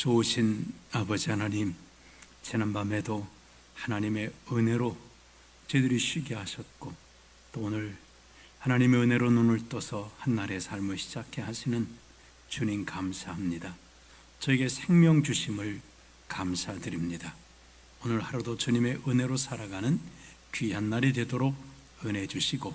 좋으신 아버지 하나님, 지난밤에도 하나님의 은혜로 저희들이 쉬게 하셨고, 또 오늘 하나님의 은혜로 눈을 떠서 한날의 삶을 시작해 하시는 주님 감사합니다. 저에게 생명 주심을 감사드립니다. 오늘 하루도 주님의 은혜로 살아가는 귀한 날이 되도록 은혜 주시고,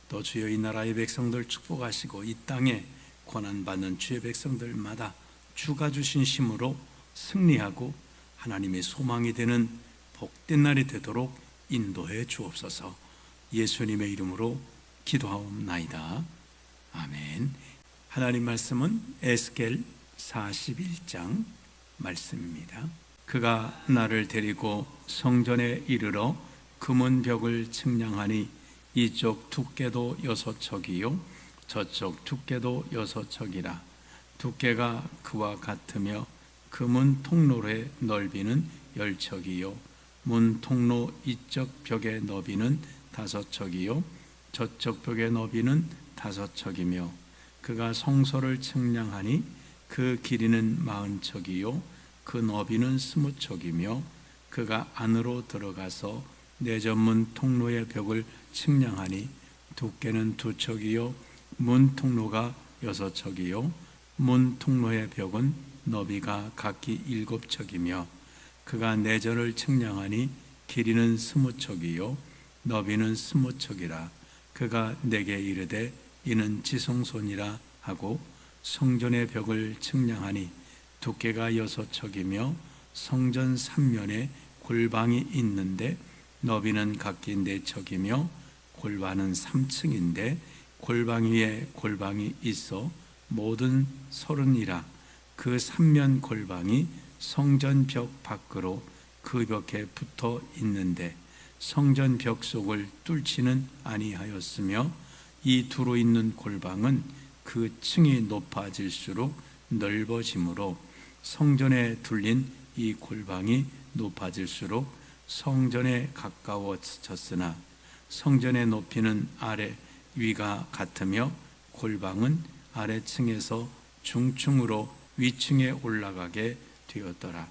또 주여 이 나라의 백성들 축복하시고, 이 땅에 고난받는 주의 백성들마다 주가 주신 힘으로 승리하고 하나님의 소망이 되는 복된 날이 되도록 인도해 주옵소서. 예수님의 이름으로 기도하옵나이다. 아멘. 하나님 말씀은 에스겔 41장 말씀입니다. 그가 나를 데리고 성전에 이르러 금은벽을 측량하니 이쪽 두께도 6척이요 저쪽 두께도 6척이라. 두께가 그와 같으며 금은 통로의 넓이는 10척이요 문 통로 이쪽 벽의 너비는 5척이요 저쪽 벽의 너비는 5척이며 그가 성소를 측량하니 그 길이는 40척이요 그 너비는 20척이며 그가 안으로 들어가서 내전문 통로의 벽을 측량하니 두께는 2척이요 문 통로가 6척이요 문 통로의 벽은 너비가 각기 7척이며 그가 내전을 측량하니 길이는 20척이요 너비는 20척이라. 그가 내게 이르되 이는 지성소니라 하고 성전의 벽을 측량하니 두께가 6척이며 성전 3면에 골방이 있는데 너비는 각기 4척이며 골반은 3층인데 골방 위에 골방이 있어 모든 30이라. 그 3면 골방이 성전 벽 밖으로 그 벽에 붙어 있는데 성전 벽 속을 뚫지는 아니하였으며 이 두루 있는 골방은 그 층이 높아질수록 넓어지므로 성전에 둘린 이 골방이 높아질수록 성전에 가까워졌으나 성전의 높이는 아래 위가 같으며 골방은 아래층에서 중층으로 위층에 올라가게 되었더라.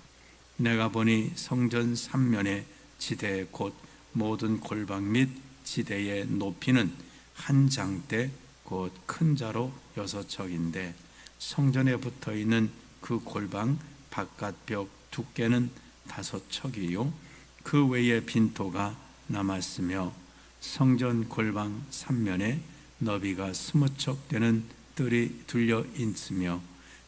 내가 보니 성전 3면의 지대 곧 모든 골방 및 지대의 높이는 한 장대 곧 큰 자로 6척인데 성전에 붙어있는 그 골방 바깥벽 두께는 5척이요 그 외에 빈토가 남았으며 성전 골방 3면에 너비가 20척 되는 뜰이 둘려 있으며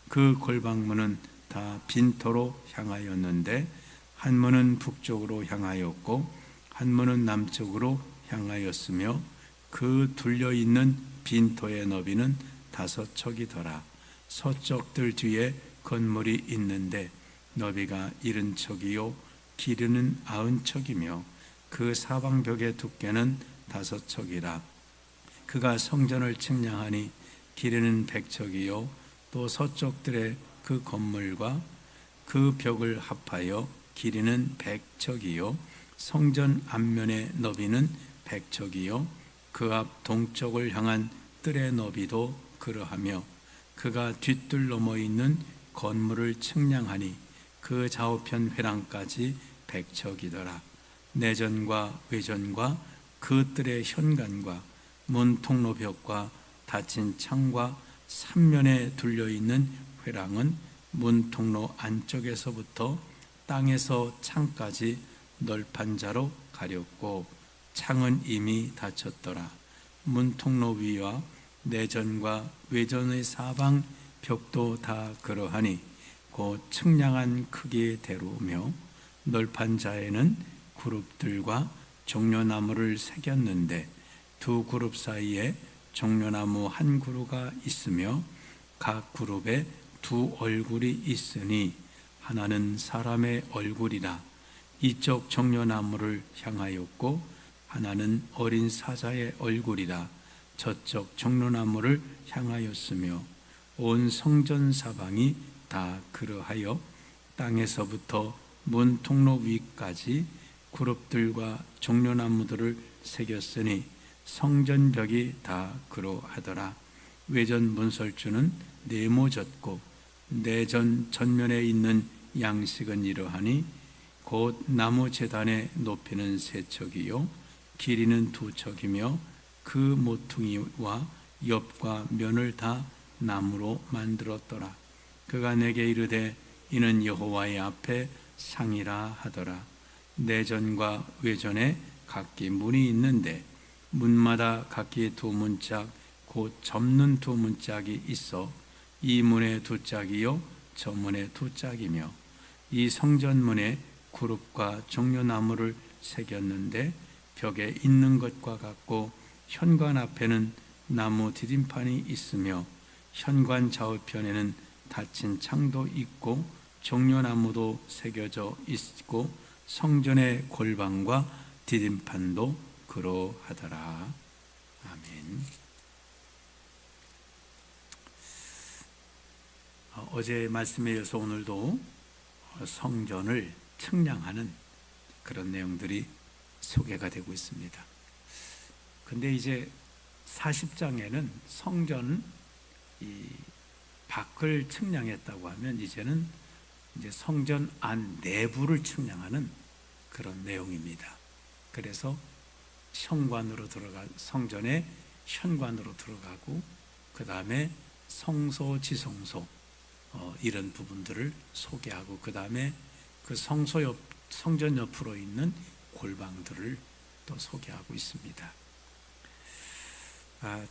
그 골방문은 다 빈토로 향하였는데 한 문은 북쪽으로 향하였고 한 문은 남쪽으로 향하였으며 그 둘려 있는 빈토의 너비는 5척이더라. 서쪽 뜰 뒤에 건물이 있는데 너비가 70척이요 길이는 90척이며 그 사방벽의 두께는 5척이라. 그가 성전을 측량하니 길이는 100척이요 또 서쪽들의 그 건물과 그 벽을 합하여 길이는 100척이요 성전 앞면의 너비는 100척이요 그 앞 동쪽을 향한 뜰의 너비도 그러하며 그가 뒷뜰 넘어 있는 건물을 측량하니 그 좌우편 회랑까지 100척이더라. 내전과 외전과 그 뜰의 현관과 문 통로벽과 닫힌 창과 3면에 둘려있는 회랑은 문 통로 안쪽에서부터 땅에서 창까지 널판자로 가렸고 창은 이미 닫혔더라. 문 통로 위와 내전과 외전의 사방 벽도 다 그러하니 곧 측량한 크기대로며 널판자에는 그룹들과 종려나무를 새겼는데 두 그룹 사이에 종려나무 한 그루가 있으며 각 그룹에 두 얼굴이 있으니 하나는 사람의 얼굴이라. 이쪽 종려나무를 향하였고 하나는 어린 사자의 얼굴이라 저쪽 종려나무를 향하였으며 온 성전 사방이 다 그러하여 땅에서부터 문 통로 위까지 그룹들과 종려나무들을 새겼으니 성전벽이 다 그러하더라. 외전 문설주는 네모졌고 내전 전면에 있는 양식은 이러하니 곧 나무 제단에 높이는 세 척이요 길이는 두 척이며 그 모퉁이와 옆과 면을 다 나무로 만들었더라. 그가 내게 이르되 이는 여호와의 앞에 상이라 하더라. 내전과 외전에 각기 문이 있는데 문마다 각기 두 문짝 곧 접는 두 문짝이 있어 이 문에 두 짝이요 저 문에 두 짝이며 이 성전문에 구룹과 종려나무를 새겼는데 벽에 있는 것과 같고 현관 앞에는 나무 디딤판이 있으며 현관 좌우편에는 닫힌 창도 있고 종려나무도 새겨져 있고 성전의 골방과 디딤판도 그러하더라. 아멘. 어제 말씀에 이어서 오늘도 성전을 측량하는 그런 내용들이 소개가 되고 있습니다. 근데 이제 40장에는 성전 이 밖을 측량했다고 하면 이제는 이제 성전 안 내부를 측량하는 그런 내용입니다. 그래서 현관으로 성전의 현관으로 들어가고 그 다음에 성소, 지성소 이런 부분들을 소개하고 그 다음에 그 성전 옆으로 있는 골방들을 또 소개하고 있습니다.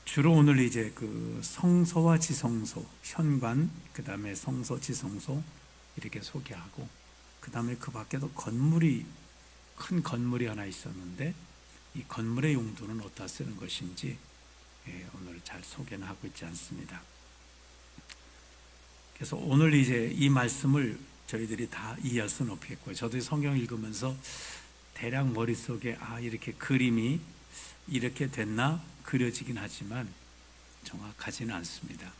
주로 오늘 이제 그 성소와 지성소, 현관, 그 다음에 성소, 지성소 이렇게 소개하고 그 다음에 그 밖에도 큰 건물이 하나 있었는데 이 건물의 용도는 어디다 쓰는 것인지 오늘 잘 소개는 하고 있지 않습니다. 그래서 오늘 이제 이 말씀을 저희들이 다 이해할 수는 없겠고요. 저도 성경 읽으면서 대략 머릿속에 이렇게 그림이 이렇게 됐나 그려지긴 하지만 정확하지는 않습니다.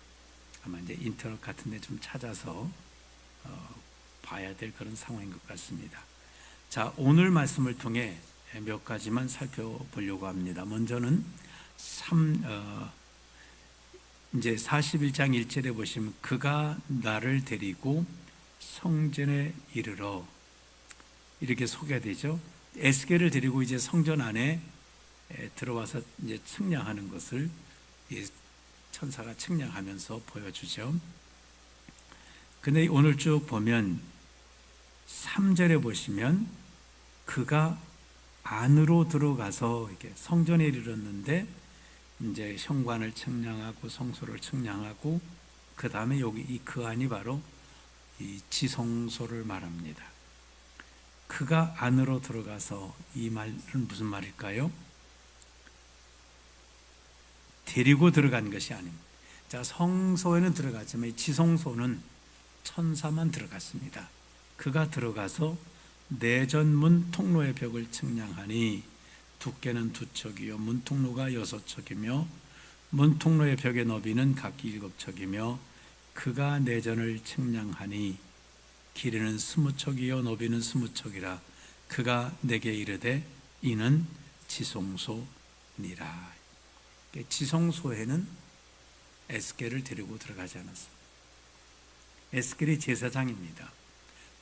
아마 이제 인터넷 같은 데 좀 찾아서 봐야 될 그런 상황인 것 같습니다. 자, 오늘 말씀을 통해 몇 가지만 살펴보려고 합니다. 먼저는 이제 41장 1절에 보시면 그가 나를 데리고 성전에 이르러 이렇게 소개되죠. 에스겔을 데리고 이제 성전 안에 들어와서 이제 측량하는 것을 천사가 측량하면서 보여주죠. 근데 오늘 쭉 보면 3절에 보시면 그가 안으로 들어가서 이렇게 성전에 이르렀는데 이제 현관을 측량하고 성소를 측량하고 그 다음에 여기 이 그 안이 바로 이 지성소를 말합니다. 그가 안으로 들어가서 이 말은 무슨 말일까요? 데리고 들어간 것이 아닙니다. 자, 성소에는 들어갔지만 지성소는 천사만 들어갔습니다. 그가 들어가서 내전문 통로의 벽을 측량하니 두께는 2척이요 문통로가 6척이며 문통로의 벽의 너비는 각기 7척이며 그가 내전을 측량하니 길이는 20척이요 너비는 20척이라 그가 내게 이르되 이는 지성소니라. 지성소에는 에스겔을 데리고 들어가지 않았습니다. 에스겔이 제사장입니다.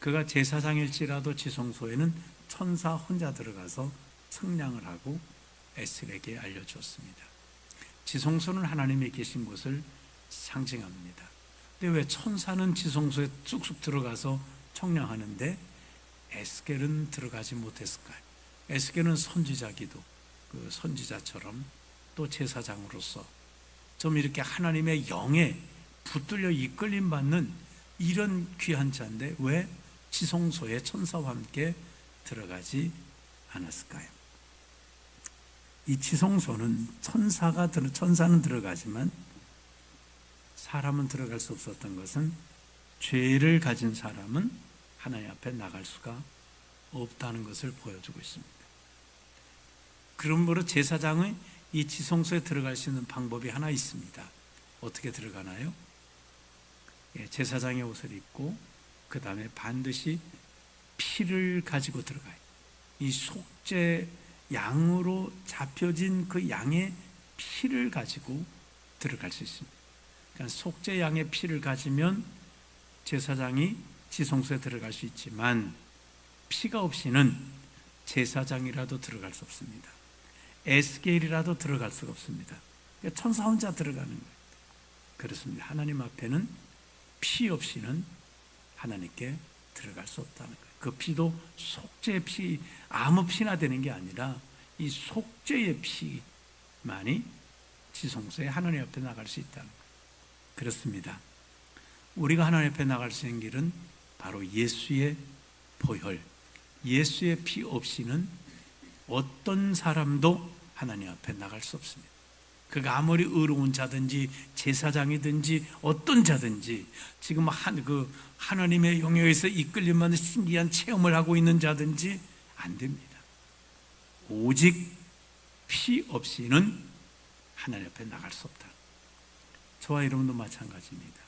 그가 제사장일지라도 지성소에는 천사 혼자 들어가서 측량을 하고 에스겔에게 알려주었습니다. 지성소는 하나님이 계신 곳을 상징합니다. 근데 왜 천사는 지성소에 쑥쑥 들어가서 측량하는데 에스겔은 들어가지 못했을까요? 에스겔은 선지자기도 그 선지자처럼 또 제사장으로서 좀 이렇게 하나님의 영에 붙들려 이끌림 받는 이런 귀한 자인데 왜 지성소에 천사와 함께 들어가지 않았을까요? 이 지성소는 천사는 들어가지만 사람은 들어갈 수 없었던 것은 죄를 가진 사람은 하나님 앞에 나갈 수가 없다는 것을 보여주고 있습니다. 그러므로 제사장의 이 지성소에 들어갈 수 있는 방법이 하나 있습니다. 어떻게 들어가나요? 제사장의 옷을 입고 그 다음에 반드시 피를 가지고 들어가요. 이 속죄 양으로 잡혀진 그 양의 피를 가지고 들어갈 수 있습니다. 그러니까 속죄 양의 피를 가지면 제사장이 지성소에 들어갈 수 있지만 피가 없이는 제사장이라도 들어갈 수 없습니다. 에스겔이라도 들어갈 수가 없습니다. 그러니까 천사 혼자 들어가는 거예요. 그렇습니다. 하나님 앞에는 피 없이는 하나님께 들어갈 수 없다는 거예요. 그 피도 속죄의 피, 아무 피나 되는 게 아니라 이 속죄의 피만이 지성소에 하나님 앞에 나갈 수 있다는 거예요. 그렇습니다. 우리가 하나님 앞에 나갈 수 있는 길은 바로 예수의 보혈, 예수의 피 없이는 어떤 사람도 하나님 앞에 나갈 수 없습니다. 그가 아무리 의로운 자든지 제사장이든지 어떤 자든지 지금 하나님의 영역에서 이끌림만 신기한 체험을 하고 있는 자든지 안 됩니다. 오직 피 없이는 하나님 앞에 나갈 수 없다. 저와 여러분도 마찬가지입니다.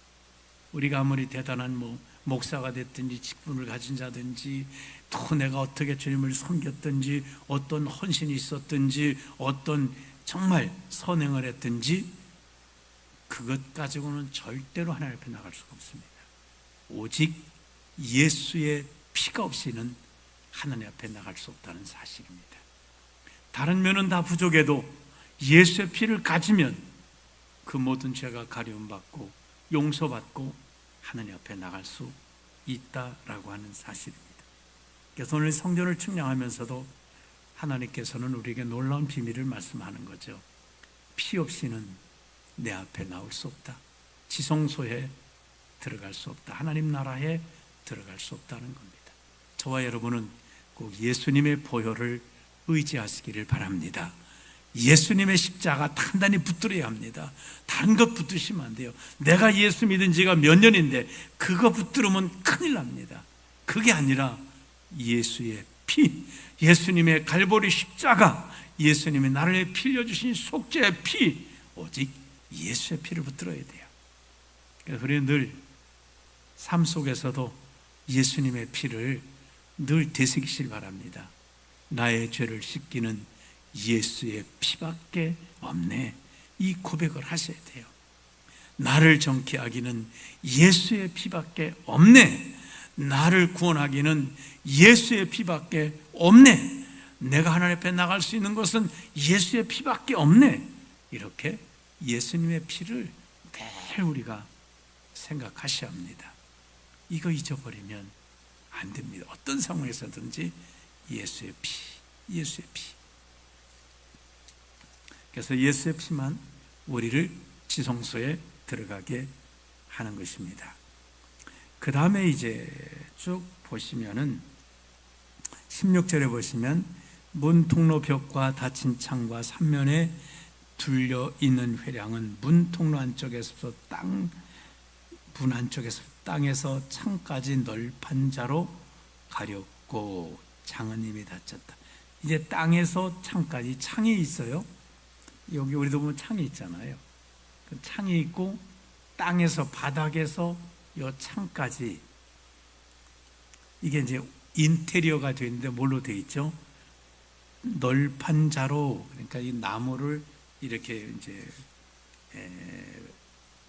우리가 아무리 대단한 목사가 됐든지 직분을 가진 자든지 또 내가 어떻게 주님을 섬겼든지 어떤 헌신이 있었든지 어떤 정말 선행을 했든지 그것 가지고는 절대로 하나님 앞에 나갈 수가 없습니다. 오직 예수의 피가 없이는 하나님 앞에 나갈 수 없다는 사실입니다. 다른 면은 다 부족해도 예수의 피를 가지면 그 모든 죄가 가려움받고 용서받고 하나님 앞에 나갈 수 있다라고 하는 사실입니다. 그래서 오늘 성전을 측량하면서도 하나님께서는 우리에게 놀라운 비밀을 말씀하는 거죠. 피 없이는 내 앞에 나올 수 없다. 지성소에 들어갈 수 없다. 하나님 나라에 들어갈 수 없다는 겁니다. 저와 여러분은 꼭 예수님의 보혈을 의지하시기를 바랍니다. 예수님의 십자가 단단히 붙들어야 합니다. 다른 것 붙드시면 안 돼요. 내가 예수 믿은 지가 몇 년인데 그거 붙들으면 큰일 납니다. 그게 아니라 예수의 피, 예수님의 갈보리 십자가, 예수님의 나를 위해 빌려주신 속죄의 피, 오직 예수의 피를 붙들어야 돼요. 그래서 늘 삶 속에서도 예수님의 피를 늘 되새기시길 바랍니다. 나의 죄를 씻기는 예수의 피밖에 없네. 이 고백을 하셔야 돼요. 나를 정케 하기는 예수의 피밖에 없네. 나를 구원하기는 예수의 피밖에 없네. 내가 하나님 앞에 나갈 수 있는 것은 예수의 피밖에 없네. 이렇게 예수님의 피를 매일 우리가 생각하셔야 합니다. 이거 잊어버리면 안 됩니다. 어떤 상황에서든지 예수의 피, 예수의 피. 그래서 예수의 피만 우리를 지성소에 들어가게 하는 것입니다. 그 다음에 이제 쭉 보시면은 16절에 보시면 문 통로 벽과 닫힌 창과 삼면에 둘려 있는 회량은 문 통로 안쪽에서 문 안쪽에서 땅에서 창까지 널판 자로 가렸고 창은 이미 닫혔다. 이제 땅에서 창까지 창이 있어요. 여기 우리도 보면 창이 있잖아요. 그 창이 있고 땅에서 바닥에서 이 창까지 이게 이제 인테리어가 되어 있는데 뭘로 되어 있죠? 널판 자로, 그러니까 이 나무를 이렇게 이제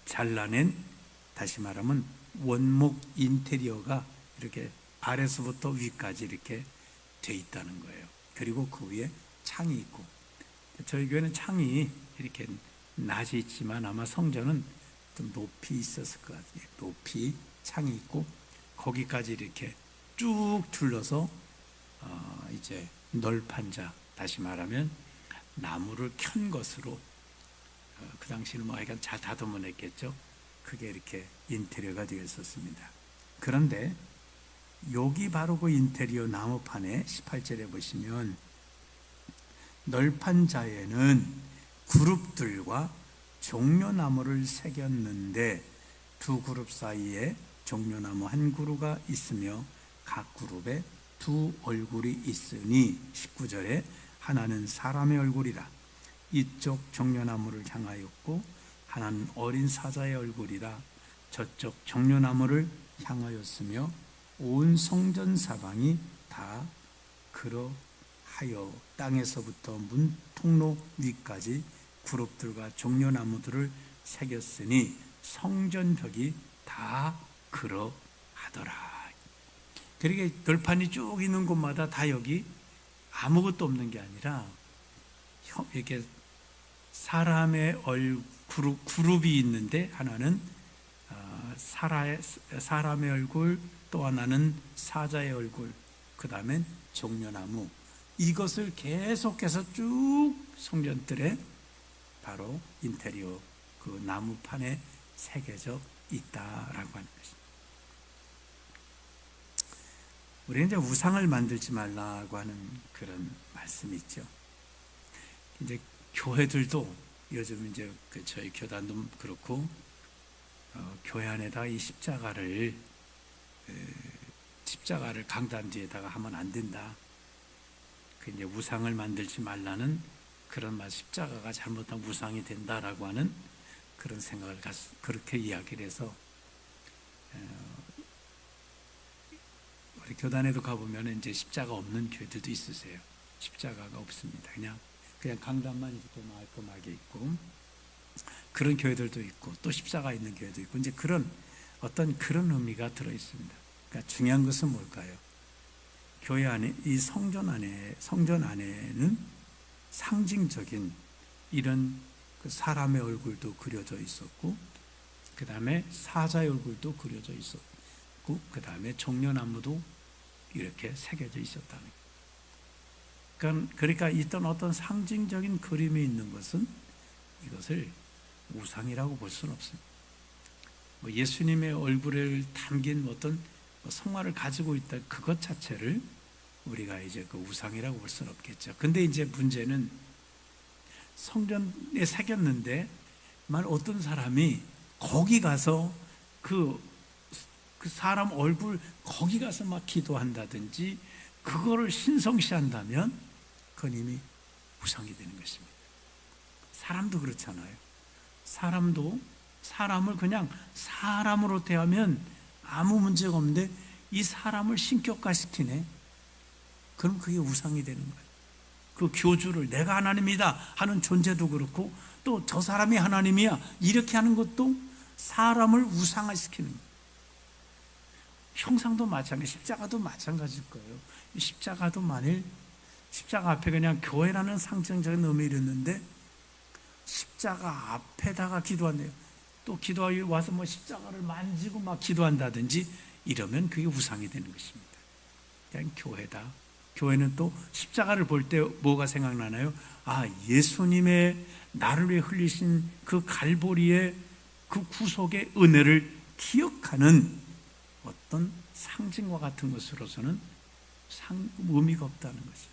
잘라낸, 다시 말하면 원목 인테리어가 이렇게 아래서부터 위까지 이렇게 되어 있다는 거예요. 그리고 그 위에 창이 있고, 저희 교회는 창이 이렇게 낮이 있지만 아마 성전은 좀 높이 있었을 것 같아요. 높이 창이 있고 거기까지 이렇게 쭉 둘러서 이제 널판자, 다시 말하면 나무를 켠 것으로 그 당시는 뭐 약간 잘 다듬어 냈겠죠. 그게 이렇게 인테리어가 되어 있었습니다. 그런데 여기 바로 그 인테리어 나무판에 18절에 보시면 널판자에는 그룹들과 종려나무를 새겼는데 두 그룹 사이에 종려나무 한 그루가 있으며 각 그룹에 두 얼굴이 있으니 19절에 하나는 사람의 얼굴이라. 이쪽 종려나무를 향하였고 하나는 어린 사자의 얼굴이라. 저쪽 종려나무를 향하였으며 온 성전 사방이 다 그러하여 땅에서부터 문 통로 위까지 그룹들과 종려나무들을 새겼으니 성전벽이 다 그러하더라. 그러니까 들판이 쭉 있는 곳마다 다 여기 아무것도 없는 게 아니라 이렇게 사람의 그룹이 있는데 하나는 사람의 얼굴, 또 하나는 사자의 얼굴, 그 다음엔 종려나무, 이것을 계속해서 쭉 성전들에 바로 인테리어 그 나무판에 새겨져 있다라고 하는 것입니다. 우리는 이제 우상을 만들지 말라고 하는 그런 말씀이 있죠. 이제 교회들도 요즘 이제 저희 교단도 그렇고 교회 안에다가 이 십자가를 강단 뒤에다가 하면 안 된다. 그 이제 우상을 만들지 말라는 그런 말, 십자가가 잘못한 우상이 된다라고 하는 그런 생각을 그렇게 이야기를 해서 우리 교단에도 가보면 이제 십자가 없는 교회들도 있으세요. 십자가가 없습니다. 그냥 강단만 이렇게 말끔하게 있고, 그런 교회들도 있고, 또 십자가 있는 교회도 있고, 이제 그런 어떤 그런 의미가 들어 있습니다. 그러니까 중요한 것은 뭘까요? 교회 안에, 이 성전 안에는 상징적인 이런 그 사람의 얼굴도 그려져 있었고, 그 다음에 사자의 얼굴도 그려져 있었고, 그 다음에 종려나무도 이렇게 새겨져 있었다는 거예요. 그러니까 있던 어떤 상징적인 그림이 있는 것은 이것을 우상이라고 볼 수는 없습니다. 예수님의 얼굴을 담긴 어떤 성화를 가지고 있다, 그것 자체를 우리가 이제 그 우상이라고 볼 수는 없겠죠. 근데 이제 문제는 성전에 새겼는데 만 어떤 사람이 거기 가서 그 사람 얼굴 거기 가서 막 기도한다든지 그거를 신성시한다면 그건 이미 우상이 되는 것입니다. 사람도 그렇잖아요. 사람을 그냥 사람으로 대하면 아무 문제가 없는데 이 사람을 신격화시키네. 그럼 그게 우상이 되는 거예요. 그 교주를 내가 하나님이다 하는 존재도 그렇고, 또 저 사람이 하나님이야 이렇게 하는 것도 사람을 우상화시키는 거예요. 형상도 마찬가지, 십자가도 마찬가지일 거예요. 십자가도 만일 십자가 앞에 그냥 교회라는 상징적인 의미를 있는데 십자가 앞에다가 기도한대요. 또 기도하기 와서 뭐 십자가를 만지고 막 기도한다든지 이러면 그게 우상이 되는 것입니다. 그냥 교회다. 교회는 또 십자가를 볼 때 뭐가 생각나나요? 예수님의 나를 위해 흘리신 그 갈보리의 그 구속의 은혜를 기억하는 어떤 상징과 같은 것으로서는 의미가 없다는 것이죠.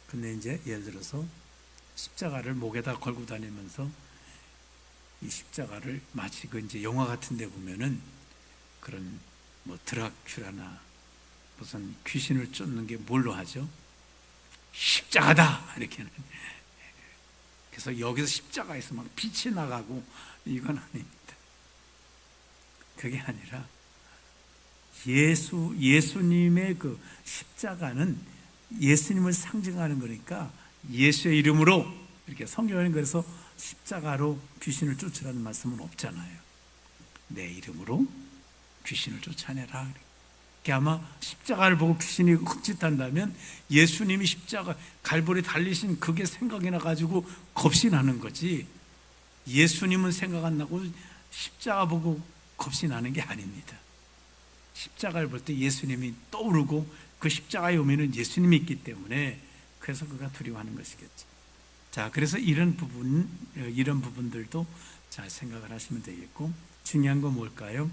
근데 이제 예를 들어서 십자가를 목에다 걸고 다니면서 이 십자가를 마치 그 이제 영화 같은 데 보면은 그런 뭐 드라큘라나 무슨 귀신을 쫓는 게 뭘로 하죠? 십자가다! 이렇게 하는. 그래서 여기서 십자가에서 막 빛이 나가고 이건 아닙니다. 그게 아니라 예수님의 그 십자가는 예수님을 상징하는 거니까 예수의 이름으로 이렇게 성경에는 그래서 십자가로 귀신을 쫓으라는 말씀은 없잖아요. 내 이름으로 귀신을 쫓아내라. 아마 십자가를 보고 귀신이 흠칫한다면 예수님이 십자가 갈보리 달리신 그게 생각이 나가지고 겁이 나는 거지, 예수님은 생각 안 나고 십자가 보고 겁이 나는 게 아닙니다. 십자가를 볼 때 예수님이 떠오르고 그 십자가의 의미는 예수님이 있기 때문에 그래서 그가 두려워하는 것이겠죠. 자, 그래서 이런 부분들도 잘 생각을 하시면 되겠고, 중요한 건 뭘까요?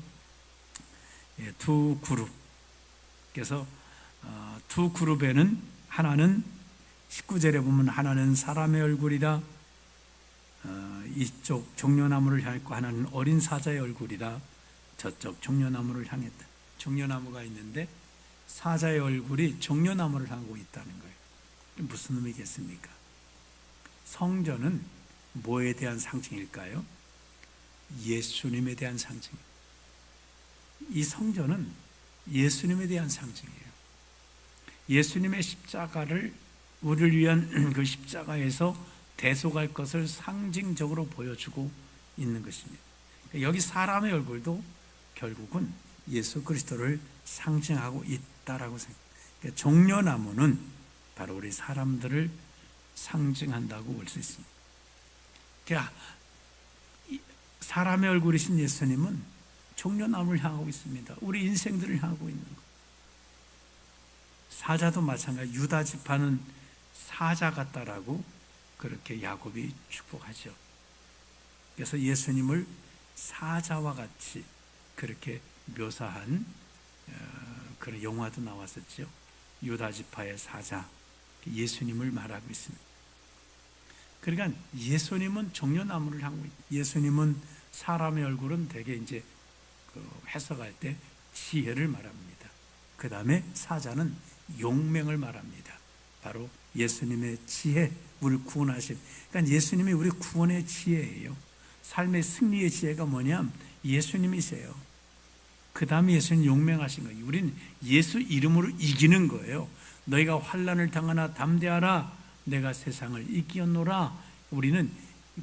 두 그룹. 그래서 두 그룹에는 하나는 19절에 보면 하나는 사람의 얼굴이다. 이쪽 종려나무를 향했고 하나는 어린 사자의 얼굴이다. 저쪽 종려나무를 향했다. 종려나무가 있는데 사자의 얼굴이 종려나무를 향하고 있다는 거예요. 무슨 의미겠습니까? 성전은 뭐에 대한 상징일까요? 예수님에 대한 상징. 이 성전은 예수님에 대한 상징이에요. 예수님의 십자가를 우리를 위한 그 십자가에서 대속할 것을 상징적으로 보여주고 있는 것입니다. 여기 사람의 얼굴도 결국은 예수 그리스도를 상징하고 있다라고 생각해요. 그러니까 종려나무는 바로 우리 사람들을 상징한다고 볼 수 있습니다. 그러니까 사람의 얼굴이신 예수님은 종려나무를 향하고 있습니다. 우리 인생들을 향하고 있는 것. 사자도 마찬가지. 유다 지파는 사자 같다라고 그렇게 야곱이 축복하죠. 그래서 예수님을 사자와 같이 그렇게 묘사한 그런 영화도 나왔었죠. 유다 지파의 사자, 예수님을 말하고 있습니다. 그러니까 예수님은 종려나무를 향하고 있다. 예수님은 사람의 얼굴은 대개 이제 해석할 때 지혜를 말합니다. 그 다음에 사자는 용맹을 말합니다. 바로 예수님의 지혜, 우리를 구원하신. 그러니까 예수님이 우리 구원의 지혜예요. 삶의 승리의 지혜가 뭐냐? 예수님이세요. 그 다음에 예수님 용맹하신 거예요. 우리는 예수 이름으로 이기는 거예요. 너희가 환난을 당하나 담대하라. 내가 세상을 이기었노라. 우리는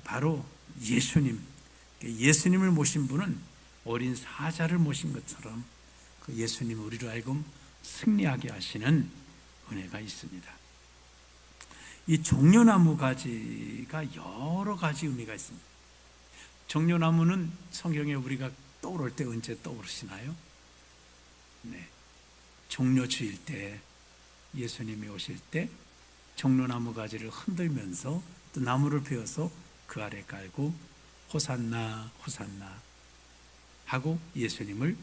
바로 예수님, 예수님을 모신 분은 어린 사자를 모신 것처럼 그 예수님 우리로 하여금 승리하게 하시는 은혜가 있습니다. 이 종려나무 가지가 여러 가지 의미가 있습니다. 종려나무는 성경에 우리가 떠오를 때 언제 떠오르시나요? 네. 종려주일 때, 예수님이 오실 때 종려나무 가지를 흔들면서 또 나무를 베어서 그 아래 깔고 호산나 호산나 하고 예수님을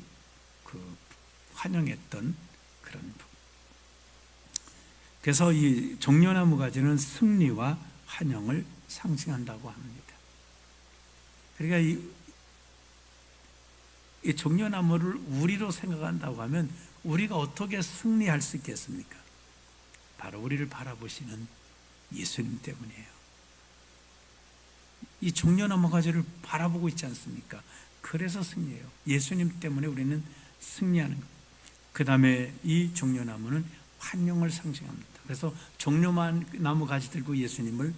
환영했던 그런 부분. 그래서 이 종려나무 가지는 승리와 환영을 상징한다고 합니다. 그러니까 이 종려나무를 우리로 생각한다고 하면 우리가 어떻게 승리할 수 있겠습니까? 바로 우리를 바라보시는 예수님 때문이에요. 이 종려나무 가지를 바라보고 있지 않습니까? 그래서 승리해요. 예수님 때문에 우리는 승리하는 것. 그 다음에 이 종려나무는 환영을 상징합니다. 그래서 종려나무 가지 들고 예수님을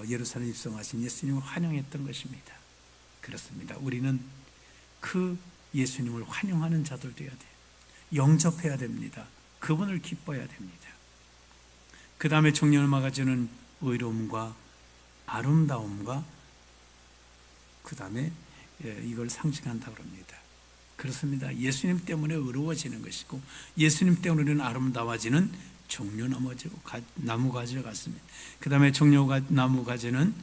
예루살렘 입성하신 예수님을 환영했던 것입니다. 그렇습니다. 우리는 그 예수님을 환영하는 자들 되어야 돼요. 영접해야 됩니다. 그분을 기뻐해야 됩니다. 그 다음에 종려나무가 주는 의로움과 아름다움과 그 다음에 이걸 상징한다고 합니다. 그렇습니다. 예수님 때문에 의로워지는 것이고 예수님 때문에 우리는 아름다워지는 종려나무 가지와 같습니다. 그 다음에 종려나무 가지는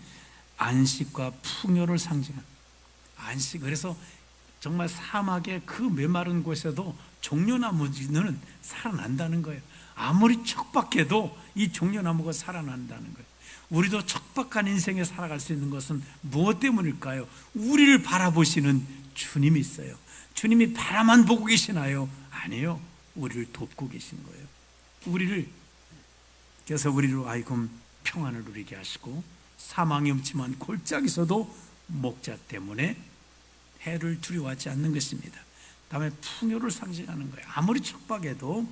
안식과 풍요를 상징합니다. 안식. 그래서 정말 사막의 그 메마른 곳에도 종려나무는 살아난다는 거예요. 아무리 척박해도 이 종려나무가 살아난다는 거예요. 우리도 척박한 인생에 살아갈 수 있는 것은 무엇 때문일까요? 우리를 바라보시는 주님이 있어요. 주님이 바라만 보고 계시나요? 아니에요. 우리를 돕고 계신 거예요. 그래서 우리로 하여금 평안을 누리게 하시고 사망이 없지만 골짜기에서도 목자 때문에 해를 두려워하지 않는 것입니다. 다음에 풍요를 상징하는 거예요. 아무리 척박해도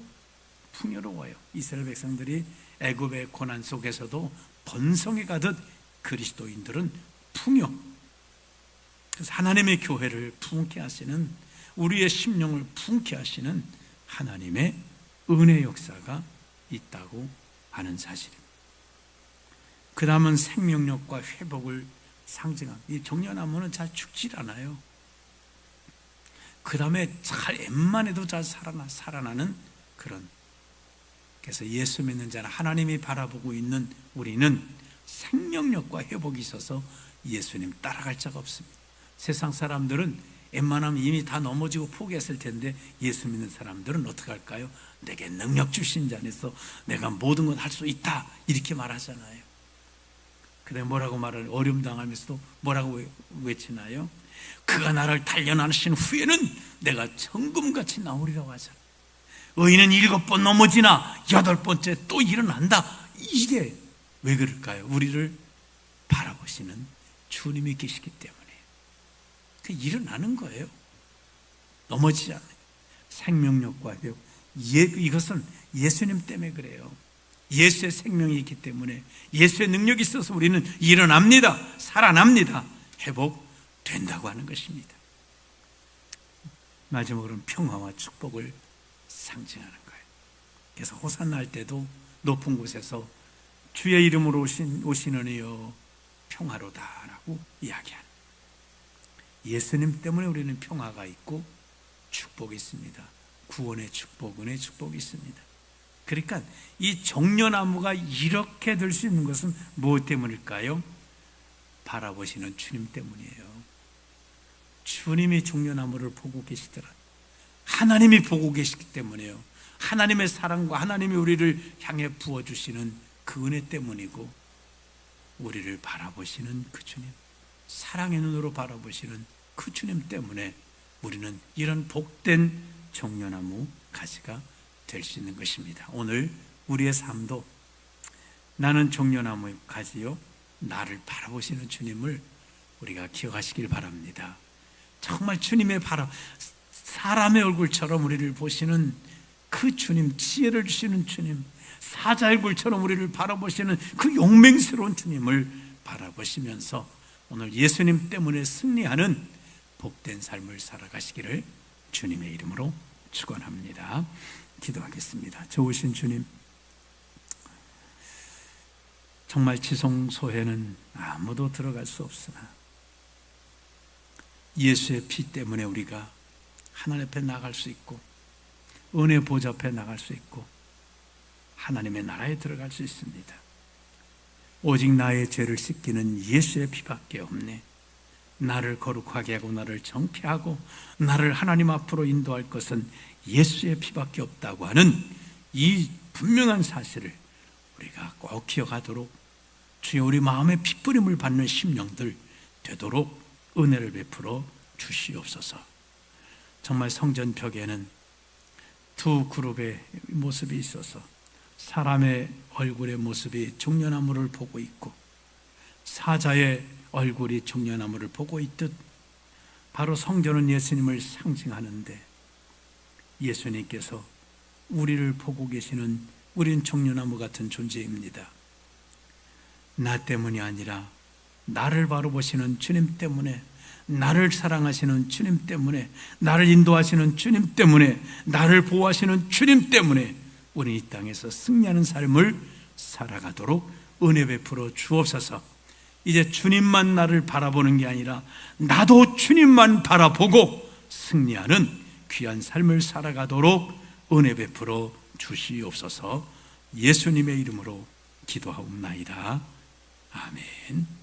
풍요로워요. 이스라엘 백성들이 애굽의 고난 속에서도 번성해 가듯 그리스도인들은 풍요. 그래서 하나님의 교회를 풍케 하시는, 우리의 심령을 풍케 하시는 하나님의 은혜 역사가 있다고 하는 사실입니다. 그 다음은 생명력과 회복을 상징합니다. 이 종려나무는 잘 죽질 않아요. 그 다음에 잘 엠만 해도 잘 살아나는 그런. 그래서 예수 믿는 자는 하나님이 바라보고 있는 우리는 생명력과 회복이 있어서 예수님 따라갈 자가 없습니다. 세상 사람들은 웬만하면 이미 다 넘어지고 포기했을 텐데 예수 믿는 사람들은 어떻게 할까요? 내게 능력 주신 자 안에서 내가 모든 건 할 수 있다 이렇게 말하잖아요. 그래 뭐라고 말을 어려움 당하면서도 뭐라고 외치나요? 그가 나를 단련하신 후에는 내가 천금같이 나오리라고 하잖아요. 의인은 7번 넘어지나 8번째 또 일어난다. 이게 왜 그럴까요? 우리를 바라보시는 주님이 계시기 때문에 그 일어나는 거예요. 넘어지지 않아요. 생명력과 회복. 이것은 예수님 때문에 그래요. 예수의 생명이 있기 때문에, 예수의 능력이 있어서 우리는 일어납니다. 살아납니다. 회복된다고 하는 것입니다. 마지막으로는 평화와 축복을 상징하는 거예요. 그래서 호산나 할 때도 높은 곳에서 주의 이름으로 오시는 이여 평화로다라고 이야기하는, 예수님 때문에 우리는 평화가 있고 축복이 있습니다. 구원의 축복, 은혜의 축복이 있습니다. 그러니까 이 종려나무가 이렇게 될 수 있는 것은 무엇 때문일까요? 바라보시는 주님 때문이에요. 주님이 종려나무를 보고 계시더라. 하나님이 보고 계시기 때문이에요. 하나님의 사랑과 하나님이 우리를 향해 부어주시는 그 은혜 때문이고, 우리를 바라보시는 그 주님, 사랑의 눈으로 바라보시는 그 주님 때문에 우리는 이런 복된 종려나무 가지가 될 수 있는 것입니다. 오늘 우리의 삶도 나는 종려나무 가지요, 나를 바라보시는 주님을 우리가 기억하시길 바랍니다. 정말 주님의 사람의 얼굴처럼 우리를 보시는 그 주님, 지혜를 주시는 주님, 사자 얼굴처럼 우리를 바라보시는 그 용맹스러운 주님을 바라보시면서 오늘 예수님 때문에 승리하는 복된 삶을 살아가시기를 주님의 이름으로 축원합니다. 기도하겠습니다. 좋으신 주님, 정말 지성소에는 아무도 들어갈 수 없으나 예수의 피 때문에 우리가 하나님 앞에 나갈 수 있고, 은혜 보좌 앞에 나갈 수 있고, 하나님의 나라에 들어갈 수 있습니다. 오직 나의 죄를 씻기는 예수의 피밖에 없네. 나를 거룩하게 하고 나를 정케하고 나를 하나님 앞으로 인도할 것은 예수의 피밖에 없다고 하는 이 분명한 사실을 우리가 꼭 기억하도록, 주여 우리 마음에 핏부림을 받는 심령들 되도록 은혜를 베풀어 주시옵소서. 정말 성전 벽에는 두 그룹의 모습이 있어서 사람의 얼굴의 모습이 종려나무를 보고 있고, 사자의 얼굴이 종려나무를 보고 있듯 바로 성전은 예수님을 상징하는데, 예수님께서 우리를 보고 계시는, 우린 종려나무 같은 존재입니다. 나 때문이 아니라 나를 바로 보시는 주님 때문에, 나를 사랑하시는 주님 때문에, 나를 인도하시는 주님 때문에, 나를 보호하시는 주님 때문에 우리 이 땅에서 승리하는 삶을 살아가도록 은혜 베풀어 주옵소서. 이제 주님만 나를 바라보는 게 아니라 나도 주님만 바라보고 승리하는 귀한 삶을 살아가도록 은혜 베풀어 주시옵소서. 예수님의 이름으로 기도하옵나이다. 아멘.